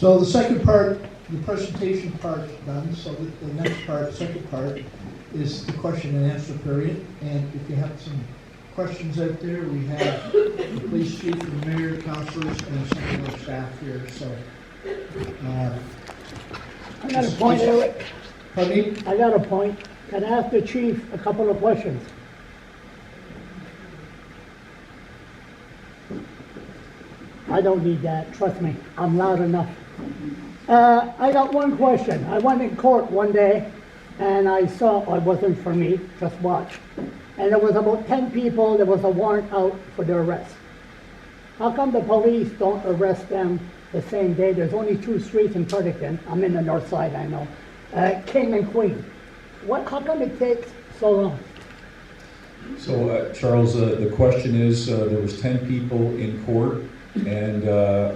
So the second part, the presentation part is done, so the next part, second part, is the question and answer period. And if you have some questions out there, we have the police chief, the mayor, councilors, and some of our staff here, so. I got a point, Eric. Pardon me? I got a point. Can I ask the chief a couple of questions? I don't need that, trust me, I'm loud enough. I got one question. I went in court one day and I saw, it wasn't for me, just watch. And there was about 10 people, there was a warrant out for their arrest. How come the police don't arrest them the same day? There's only 2 streets in Fredericton. I'm in the Northside, I know. King and Queen. How come it takes so long? So, Charles, the question is, there was 10 people in court, and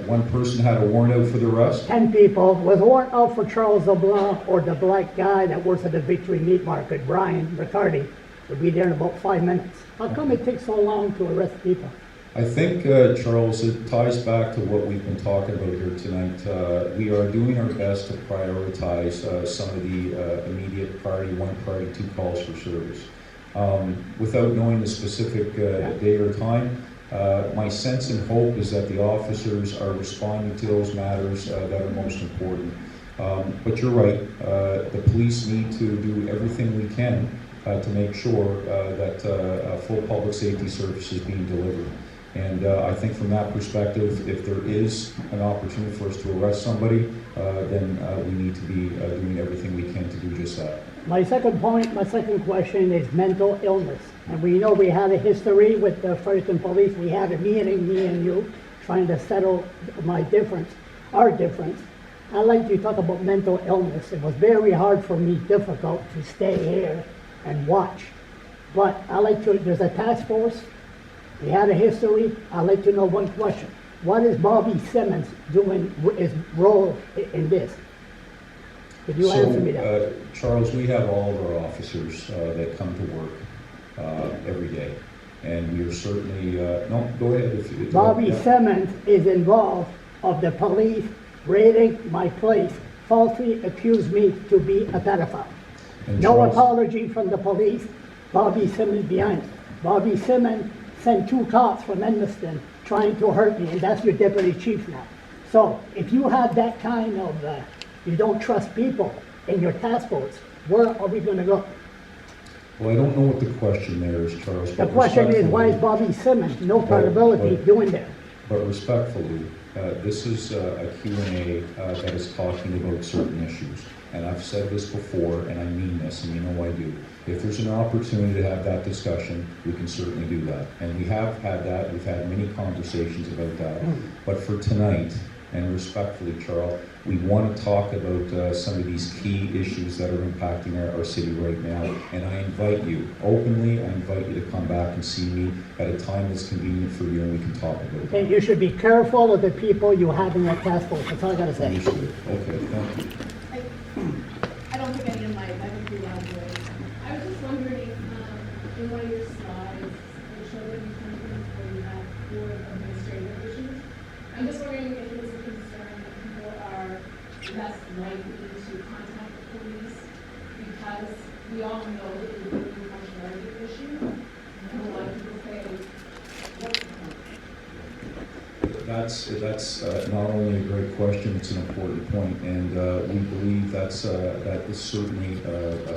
one person had a warrant out for the arrest? 10 people. Was a warrant out for Charles LeBlanc or the black guy that works at the Victory Meat Market, Brian Riccardi, will be there in about 5 minutes. How come it takes so long to arrest people? I think, Charles, it ties back to what we've been talking about here tonight. We are doing our best to prioritize some of the immediate priority 1, priority 2 calls for service. Without knowing the specific day or time, my sense and hope is that the officers are responding to those matters that are most important. But you're right, the police need to do everything we can to make sure that full public safety service is being delivered. And I think from that perspective, if there is an opportunity for us to arrest somebody, then we need to be doing everything we can to do just that. My second point, my second question is mental illness. And we know we had a history with the Fredericton police. We had a meeting, me and you, trying to settle my difference, our difference. I'd like to talk about mental illness. It was very hard for me, difficult to stay here and watch. But I like to, there's a task force. We had a history. I'd like to know one question. What is Bobby Simmons doing, his role in this? Could you answer me that? Charles, we have all of our officers that come to work every day. And we are certainly, no, go ahead. If Bobby Simmons is involved of the police raiding my place, falsely accused me to be a pedophile. And No Charles, apology from the police. Bobby Simmons behind it. Bobby Simmons sent 2 cops from Edmundston trying to hurt me, and that's your deputy chief now. So if you have that kind of, you don't trust people in your task force, where are we going to go? well, I don't know what the question there is, Charles. The but question is, why is respectfully- Bobby Simmons, no credibility, doing that? But respectfully, this is a Q&A that is talking about certain issues. And I've said this before, and I mean this, and you know I do. If there's an opportunity to have that discussion, we can certainly do that. And we have had that, we've had many conversations about that. But for tonight, and respectfully, Charles, we want to talk about some of these key issues that are impacting our city right now. And I invite you, openly, I invite you to come back and see me at a time that's convenient for you, and we can talk about it. And you should be careful of the people you have in that task force. That's all I gotta say. Understood. Okay, thank you. I don't think any of my would be loud voice. I was just wondering, in one of your slides, it showed that you companies where you have 4 administrative issues. I'm just wondering if it is a concern that people are less likely to contact the police because we all know that it would be a much larger issue. And a lot of people say, what's the point? That's not only a great question, it's an important point, and we believe that is certainly a